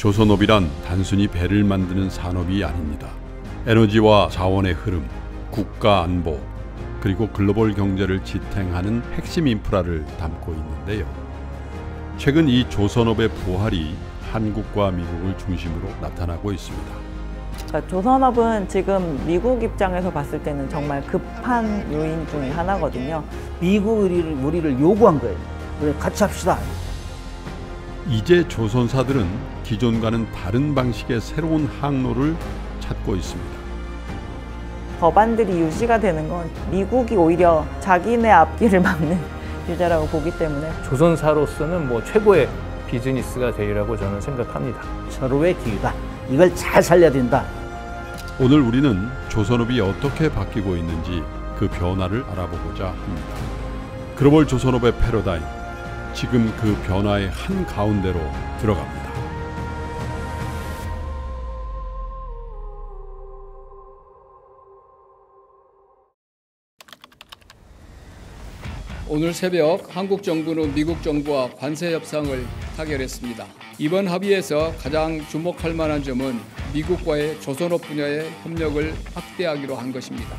조선업이란 단순히 배를 만드는 산업이 아닙니다. 에너지와 자원의 흐름, 국가 안보, 그리고 글로벌 경제를 지탱하는 핵심 인프라를 담고 있는데요. 최근 이 조선업의 부활이 한국과 미국을 중심으로 나타나고 있습니다. 그러니까 조선업은 지금 미국 입장에서 봤을 때는 정말 급한 요인 중에 하나거든요. 미국이 우리를 요구한 거예요. 그래, 같이 합시다. 이제 조선사들은 기존과는 다른 방식의 새로운 항로를 찾고 있습니다. 법안들이 유지가 되는 건 미국이 오히려 자기네 앞길을 막는 주제라고 보기 때문에 조선사로서는 최고의 비즈니스가 되리라고 저는 생각합니다. 서로의 기회다. 이걸 잘 살려야 된다. 오늘 우리는 조선업이 어떻게 바뀌고 있는지 그 변화를 알아보고자 합니다. 글로벌 조선업의 패러다임, 지금 그 변화의 한가운데로 들어갑니다. 오늘 새벽 한국 정부는 미국 정부와 관세 협상을 타결했습니다. 이번 합의에서 가장 주목할 만한 점은 미국과의 조선업 분야의 협력을 확대하기로 한 것입니다.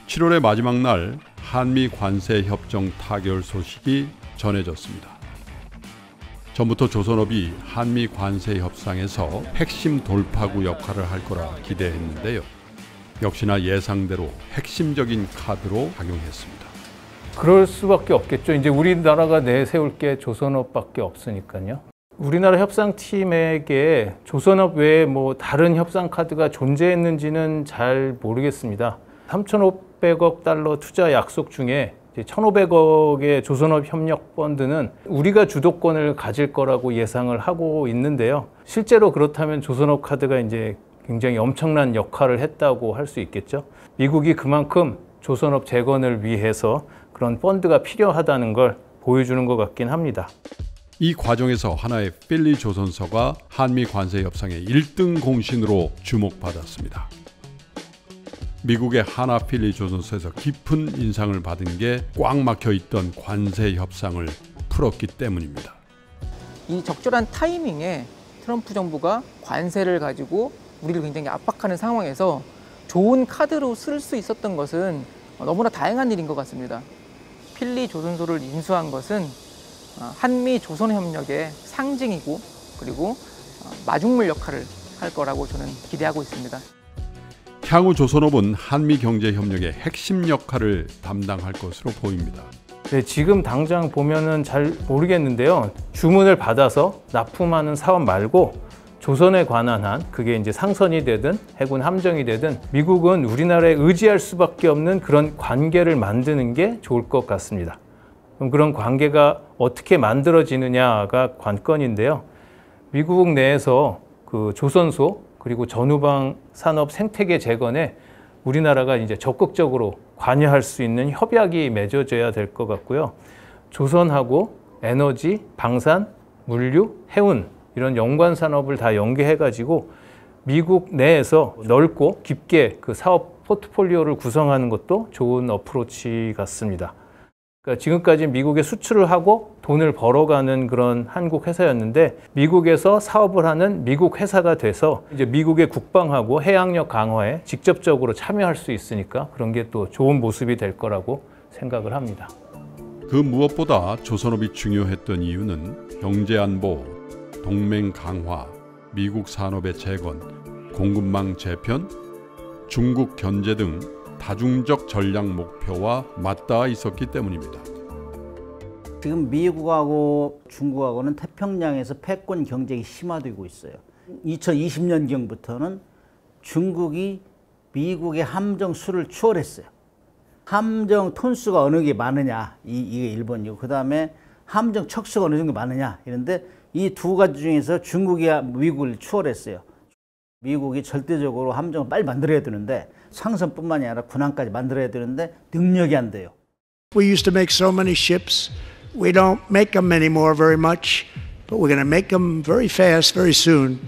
7월의 마지막 날 한미 관세 협정 타결 소식이 전해졌습니다. 전부터 조선업이 한미 관세 협상에서 핵심 돌파구 역할을 할 거라 기대했는데요. 역시나 예상대로 핵심적인 카드로 작용했습니다. 그럴 수밖에 없겠죠. 이제 우리나라가 내세울 게 조선업밖에 없으니까요. 우리나라 협상팀에게 조선업 외에 다른 협상 카드가 존재했는지는 잘 모르겠습니다. 3,500억 달러 투자 약속 중에 1,500억의 조선업 협력 펀드는 우리가 주도권을 가질 거라고 예상을 하고 있는데요. 실제로 그렇다면 조선업 카드가 이제 굉장히 엄청난 역할을 했다고 할 수 있겠죠. 미국이 그만큼 조선업 재건을 위해서 그런 펀드가 필요하다는 걸 보여주는 것 같긴 합니다. 이 과정에서 하나의 필리 조선소가 한미 관세 협상의 1등 공신으로 주목받았습니다. 미국의 하나 필리 조선소에서 깊은 인상을 받은 게 꽉 막혀 있던 관세 협상을 풀었기 때문입니다. 이 적절한 타이밍에 트럼프 정부가 관세를 가지고 우리를 굉장히 압박하는 상황에서 좋은 카드로 쓸 수 있었던 것은 너무나 다행한 일인 것 같습니다. 필리 조선소를 인수한 것은 한미 조선 협력의 상징이고 그리고 마중물 역할을 할 거라고 저는 기대하고 있습니다. 향후 조선업은 한미 경제 협력의 핵심 역할을 담당할 것으로 보입니다. 네, 지금 당장 보면은 잘 모르겠는데요. 주문을 받아서 납품하는 사업 말고 조선에 관한 한, 그게 이제 상선이 되든 해군 함정이 되든 미국은 우리나라에 의지할 수밖에 없는 그런 관계를 만드는 게 좋을 것 같습니다. 그럼 그런 관계가 어떻게 만들어지느냐가 관건인데요. 미국 내에서 그 조선소 그리고 전후방 산업 생태계 재건에 우리나라가 이제 적극적으로 관여할 수 있는 협약이 맺어져야 될 것 같고요. 조선하고 에너지, 방산, 물류, 해운 이런 연관 산업을 다 연계해가지고 미국 내에서 넓고 깊게 그 사업 포트폴리오를 구성하는 것도 좋은 어프로치 같습니다. 그러니까 지금까지 미국에 수출을 하고 돈을 벌어가는 그런 한국 회사였는데 미국에서 사업을 하는 미국 회사가 돼서 이제 미국의 국방하고 해양력 강화에 직접적으로 참여할 수 있으니까 그런 게 또 좋은 모습이 될 거라고 생각을 합니다. 그 무엇보다 조선업이 중요했던 이유는 경제안보, 동맹 강화, 미국 산업의 재건, 공급망 재편, 중국 견제 등 다중적 전략 목표와 맞닿아 있었기 때문입니다. 지금 미국하고 중국하고는 태평양에서 패권 경쟁이 심화되고 있어요. 2020년경부터는 중국이 미국의 함정 수를 추월했어요. 함정 톤수가 어느 게 많으냐, 이게 1번이고 그 다음에 함정 척수가 어느 정도 많으냐 이런데 이 두 가지 중에서 중국이 미국을 추월했어요. 미국이 절대적으로 함정을 빨리 만들어야 되는데 상선뿐만이 아니라 군함까지 만들어야 되는데 능력이 안 돼요. We used to make so many ships. We don't make them anymore very much, but we're going to make them very fast, very soon.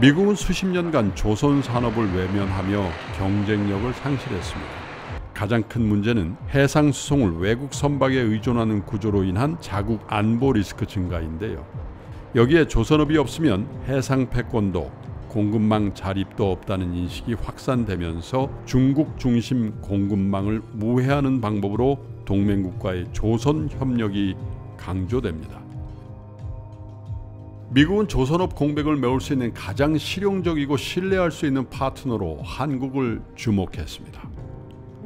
미국은 수십 년간 조선 산업을 외면하며 경쟁력을 상실했습니다. 가장 큰 문제는 해상 수송을 외국 선박에 의존하는 구조로 인한 자국 안보 리스크 증가인데요. 여기에 조선업이 없으면 해상 패권도 공급망 자립도 없다는 인식이 확산되면서 중국 중심 공급망을 우회하는 방법으로 동맹국과의 조선 협력이 강조됩니다. 미국은 조선업 공백을 메울 수 있는 가장 실용적이고 신뢰할 수 있는 파트너로 한국을 주목했습니다.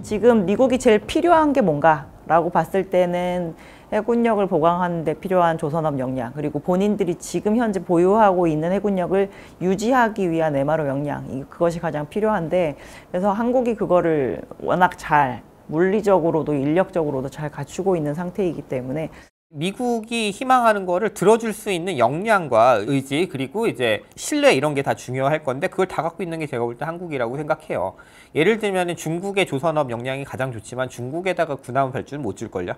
지금 미국이 제일 필요한 게 뭔가라고 봤을 때는 해군력을 보강하는 데 필요한 조선업 역량, 그리고 본인들이 지금 현재 보유하고 있는 해군력을 유지하기 위한 MRO 역량, 그것이 가장 필요한데, 그래서 한국이 그거를 워낙 잘 물리적으로도 인력적으로도 잘 갖추고 있는 상태이기 때문에 미국이 희망하는 거를 들어줄 수 있는 역량과 의지, 그리고 이제 신뢰, 이런 게 다 중요할 건데 그걸 다 갖고 있는 게 제가 볼 때 한국이라고 생각해요. 예를 들면 중국의 조선업 역량이 가장 좋지만 중국에다가 군함을 할 줄은 못 줄걸요.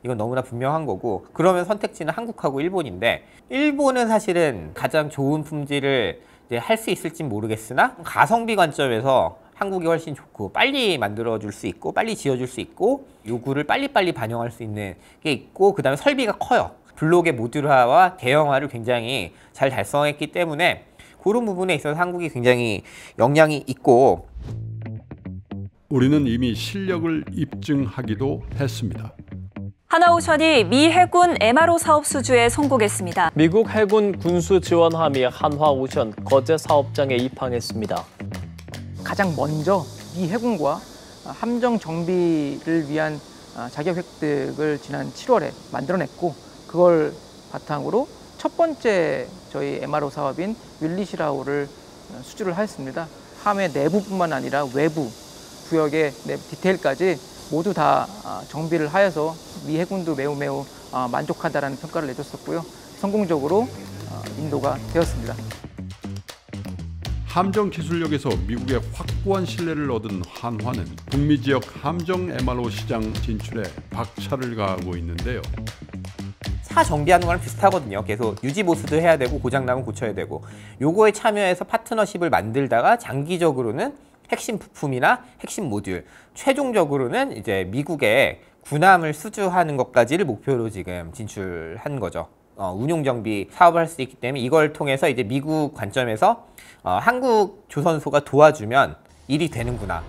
이건 너무나 분명한 거고, 그러면 선택지는 한국하고 일본인데, 일본은 사실은 가장 좋은 품질을 할 수 있을진 모르겠으나 가성비 관점에서 한국이 훨씬 좋고 빨리 만들어줄 수 있고 빨리 지어줄 수 있고 요구를 빨리빨리 반영할 수 있는 게 있고, 그 다음에 설비가 커요. 블록의 모듈화와 대형화를 굉장히 잘 달성했기 때문에 그런 부분에 있어서 한국이 굉장히 역량이 있고, 우리는 이미 실력을 입증하기도 했습니다. 하나오션이 미 해군 MRO 사업 수주에 성공했습니다. 미국 해군 군수 지원함이 한화오션 거제 사업장에 입항했습니다. 가장 먼저 미 해군과 함정 정비를 위한 자격 획득을 지난 7월에 만들어냈고, 그걸 바탕으로 첫 번째 저희 MRO 사업인 윌리시라우를 수주를 하였습니다. 함의 내부뿐만 아니라 외부 구역의 디테일까지 모두 다 정비를 하여서 미 해군도 매우 만족하다라는 평가를 내줬었고요. 성공적으로 인도가 되었습니다. 함정 기술력에서 미국의 확고한 신뢰를 얻은 한화는 북미 지역 함정 MRO 시장 진출에 박차를 가하고 있는데요. 차 정비하는 거랑 비슷하거든요. 계속 유지 보수도 해야 되고 고장나면 고쳐야 되고, 요거에 참여해서 파트너십을 만들다가 장기적으로는 핵심 부품이나 핵심 모듈, 최종적으로는 이제 미국의 군함을 수주하는 것까지를 목표로 지금 진출한 거죠. 운용 정비 사업을 할 수 있기 때문에 이걸 통해서 이제 미국 관점에서 한국 조선소가 도와주면 일이 되는구나.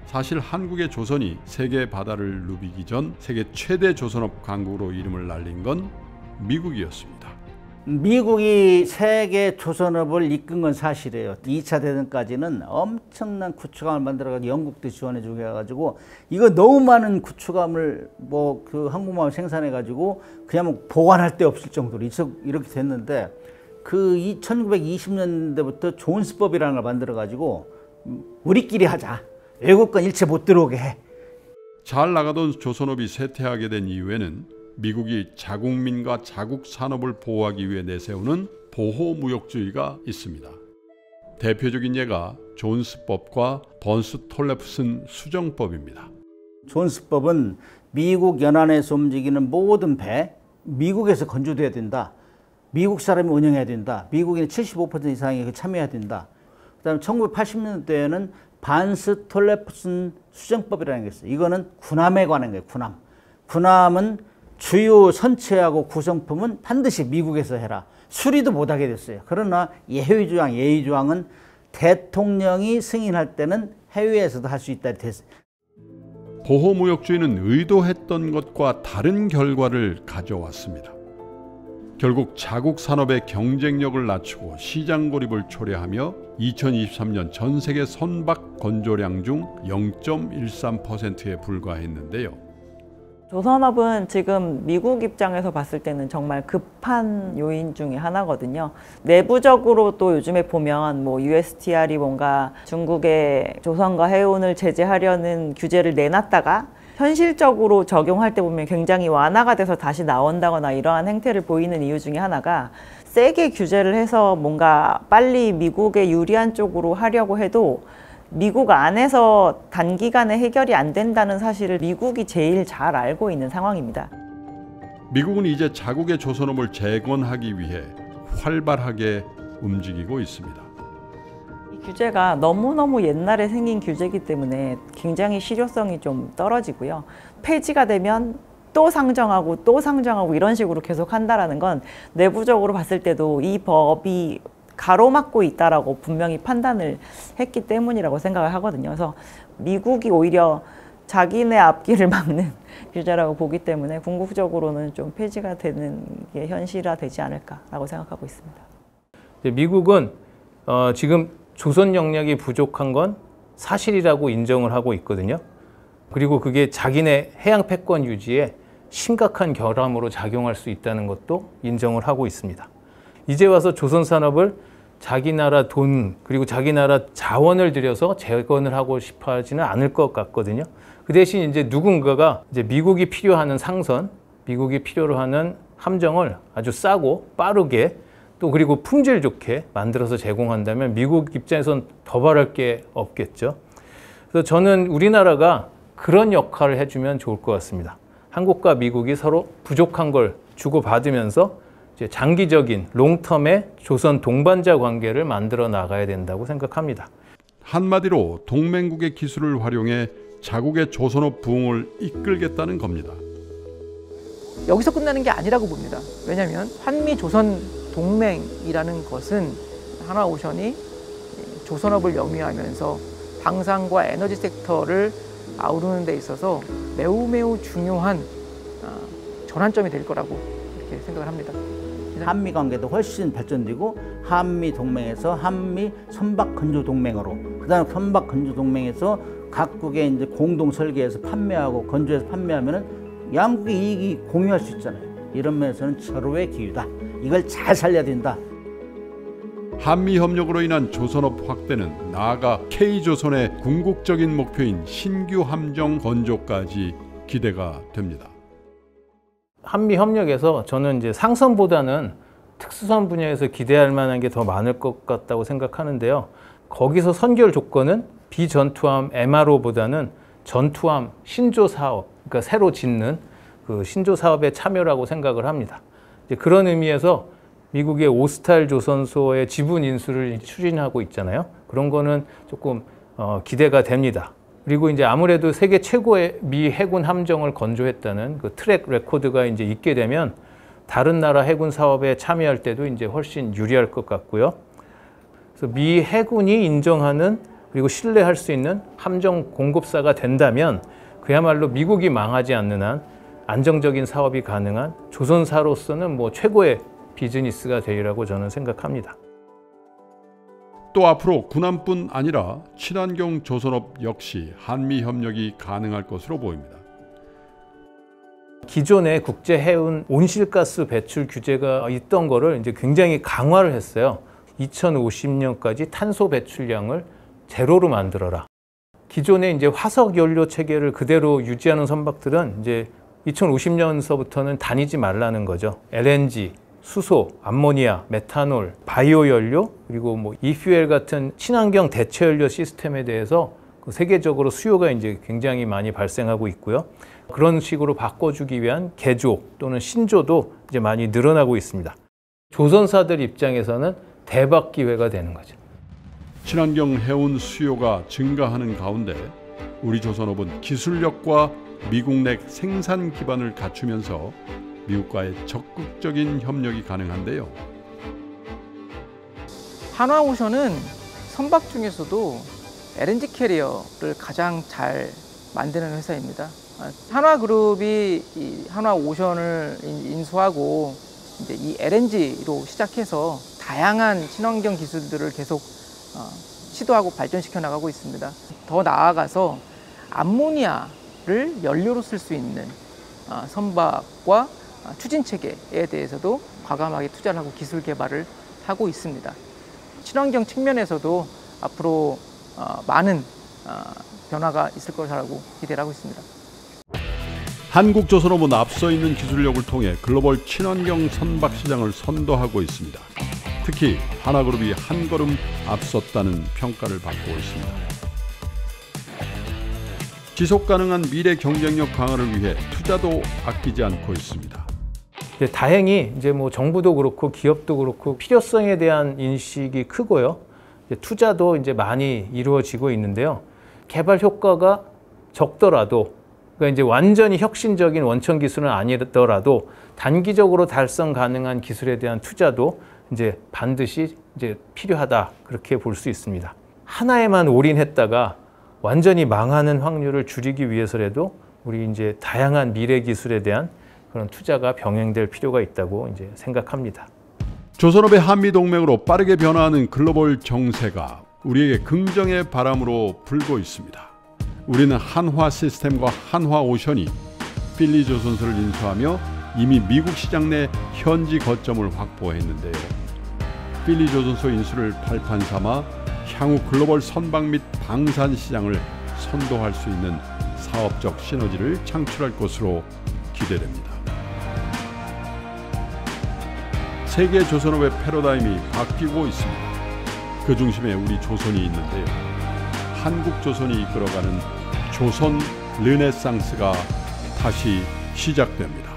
사실 한국의 조선이 세계 바다를 누비기 전 세계 최대 조선업 강국으로 이름을 날린 건 미국이었습니다. 미국이 세계 조선업을 이끈 건 사실이에요. 2차 대전까지는 엄청난 구축함을 만들어가지고 영국도 지원해주고 해가지고 이거 너무 많은 구축함을 그 항공모함을 생산해가지고 그냥 보관할 데 없을 정도로 이렇게 됐는데, 그 1920년대부터 존스법이라는 걸 만들어가지고 우리끼리 하자. 외국 건 일체 못 들어오게 해. 잘 나가던 조선업이 쇠퇴하게 된 이유에는 미국이 자국민과 자국 산업을 보호하기 위해 내세우는 보호무역주의가 있습니다. 대표적인 예가 존스법과 번스톨레프슨 수정법입니다. 존스법은 미국 연안에서 움직이는 모든 배, 미국에서 건조돼야 된다. 미국 사람이 운영해야 된다. 미국인의 75% 이상이 참여해야 된다. 그다음에 1980년대에는 반스톨레프슨 수정법이라는 게 있어요. 이거는 군함에 관한 거예요. 군함은 주요 선체하고 구성품은 반드시 미국에서 해라. 수리도 못하게 됐어요. 그러나 예의조항은 대통령이 승인할 때는 해외에서도 할 수 있다 됐어요. 보호무역주의는 의도했던 것과 다른 결과를 가져왔습니다. 결국 자국 산업의 경쟁력을 낮추고 시장 고립을 초래하며 2023년 전 세계 선박 건조량 중 0.13%에 불과했는데요. 조선업은 지금 미국 입장에서 봤을 때는 정말 급한 요인 중에 하나거든요. 내부적으로도 요즘에 보면 USTR이 뭔가 중국의 조선과 해운을 제재하려는 규제를 내놨다가 현실적으로 적용할 때 보면 굉장히 완화가 돼서 다시 나온다거나 이러한 행태를 보이는 이유 중에 하나가, 세게 규제를 해서 뭔가 빨리 미국에 유리한 쪽으로 하려고 해도 미국 안에서 단기간에 해결이 안 된다는 사실을 미국이 제일 잘 알고 있는 상황입니다. 미국은 이제 자국의 조선업을 재건하기 위해 활발하게 움직이고 있습니다. 이 규제가 너무너무 옛날에 생긴 규제이기 때문에 굉장히 실효성이 좀 떨어지고요. 폐지가 되면 또 상정하고 또 상정하고 이런 식으로 계속 한다라는 건 내부적으로 봤을 때도 이 법이 가로막고 있다라고 분명히 판단을 했기 때문이라고 생각을 하거든요. 그래서 미국이 오히려 자기네 앞길을 막는 규제라고 보기 때문에 궁극적으로는 좀 폐지가 되는 게 현실화되지 않을까라고 생각하고 있습니다. 미국은 지금 조선 영역이 부족한 건 사실이라고 인정을 하고 있거든요. 그리고 그게 자기네 해양 패권 유지에 심각한 결함으로 작용할 수 있다는 것도 인정을 하고 있습니다. 이제 와서 조선 산업을 자기 나라 돈 그리고 자기 나라 자원을 들여서 재건을 하고 싶어 하지는 않을 것 같거든요. 그 대신 이제 누군가가 이제 미국이 필요하는 상선, 미국이 필요로 하는 함정을 아주 싸고 빠르게 또 그리고 품질 좋게 만들어서 제공한다면 미국 입장에선 더 바랄 게 없겠죠. 그래서 저는 우리나라가 그런 역할을 해주면 좋을 것 같습니다. 한국과 미국이 서로 부족한 걸 주고받으면서 이제 장기적인 롱텀의 조선 동반자 관계를 만들어 나가야 된다고 생각합니다. 한마디로 동맹국의 기술을 활용해 자국의 조선업 부흥을 이끌겠다는 겁니다. 여기서 끝나는 게 아니라고 봅니다. 왜냐하면 한미 조선 동맹이라는 것은 하나오션이 조선업을 영위하면서 방산과 에너지 섹터를 아우르는 데 있어서 매우 중요한 전환점이 될 거라고 이렇게 생각을 합니다. 한미 관계도 훨씬 발전되고 한미 동맹에서 한미 선박 건조 동맹으로 그다음 선박 건조 동맹에서 각국의 이제 공동 설계해서 판매하고 건조해서 판매하면은 양국의 이익이 공유할 수 있잖아요. 이런 면에서는 절호의 기회다. 이걸 잘 살려야 된다. 한미 협력으로 인한 조선업 확대는 나아가 K조선의 궁극적인 목표인 신규 함정 건조까지 기대가 됩니다. 한미 협력에서 저는 이제 상선보다는 특수선 분야에서 기대할 만한 게 더 많을 것 같다고 생각하는데요. 거기서 선결 조건은 비전투함 MRO보다는 전투함 신조 사업, 그러니까 새로 짓는 그 신조 사업에 참여라고 생각을 합니다. 이제 그런 의미에서 미국의 오스탈 조선소의 지분 인수를 추진하고 있잖아요. 그런 거는 조금 기대가 됩니다. 그리고 이제 아무래도 세계 최고의 미 해군 함정을 건조했다는 그 트랙 레코드가 이제 있게 되면 다른 나라 해군 사업에 참여할 때도 이제 훨씬 유리할 것 같고요. 그래서 미 해군이 인정하는 그리고 신뢰할 수 있는 함정 공급사가 된다면 그야말로 미국이 망하지 않는 한 안정적인 사업이 가능한 조선사로서는 뭐 최고의 비즈니스가 되리라고 저는 생각합니다. 또 앞으로 군함뿐 아니라 친환경 조선업 역시 한미 협력이 가능할 것으로 보입니다. 기존의 국제 해운 온실가스 배출 규제가 있던 거를 이제 굉장히 강화를 했어요. 2050년까지 탄소 배출량을 제로로 만들어라. 기존의 이제 화석 연료 체계를 그대로 유지하는 선박들은 이제 2050년서부터는 다니지 말라는 거죠. LNG, 수소, 암모니아, 메탄올, 바이오 연료, 그리고 뭐 이퓨엘 같은 친환경 대체 연료 시스템에 대해서 세계적으로 수요가 이제 굉장히 많이 발생하고 있고요. 그런 식으로 바꿔주기 위한 개조 또는 신조도 이제 많이 늘어나고 있습니다. 조선사들 입장에서는 대박 기회가 되는 거죠. 친환경 해운 수요가 증가하는 가운데 우리 조선업은 기술력과 미국 내 생산 기반을 갖추면서 미국과의 적극적인 협력이 가능한데요. 한화오션은 선박 중에서도 LNG 캐리어를 가장 잘 만드는 회사입니다. 한화그룹이 이 한화오션을 인수하고 이제 이 LNG로 시작해서 다양한 친환경 기술들을 계속 시도하고 발전시켜 나가고 있습니다. 더 나아가서 암모니아를 연료로 쓸 수 있는 선박과 추진 체계에 대해서도 과감하게 투자를 하고 기술 개발을 하고 있습니다. 친환경 측면에서도 앞으로 많은 변화가 있을 것이라고 기대를 하고 있습니다. 한국조선업은 앞서 있는 기술력을 통해 글로벌 친환경 선박 시장을 선도하고 있습니다. 특히 한화그룹이 한 걸음 앞섰다는 평가를 받고 있습니다. 지속가능한 미래 경쟁력 강화를 위해 투자도 아끼지 않고 있습니다. 다행히 이제 뭐 정부도 그렇고 기업도 그렇고 필요성에 대한 인식이 크고요. 투자도 이제 많이 이루어지고 있는데요. 개발 효과가 적더라도 그러니까 이제 완전히 혁신적인 원천 기술은 아니더라도 단기적으로 달성 가능한 기술에 대한 투자도 이제 반드시 이제 필요하다 그렇게 볼 수 있습니다. 하나에만 올인했다가 완전히 망하는 확률을 줄이기 위해서라도 우리 이제 다양한 미래 기술에 대한 그런 투자가 병행될 필요가 있다고 이제 생각합니다. 조선업의 한미동맹으로 빠르게 변화하는 글로벌 정세가 우리에게 긍정의 바람으로 불고 있습니다. 우리는 한화 시스템과 한화 오션이 필리 조선소를 인수하며 이미 미국 시장 내 현지 거점을 확보했는데요. 필리 조선소 인수를 발판 삼아 향후 글로벌 선박 및 방산 시장을 선도할 수 있는 사업적 시너지를 창출할 것으로 기대됩니다. 세계 조선업의 패러다임이 바뀌고 있습니다. 그 중심에 우리 조선이 있는데요. 한국 조선이 이끌어가는 조선 르네상스가 다시 시작됩니다.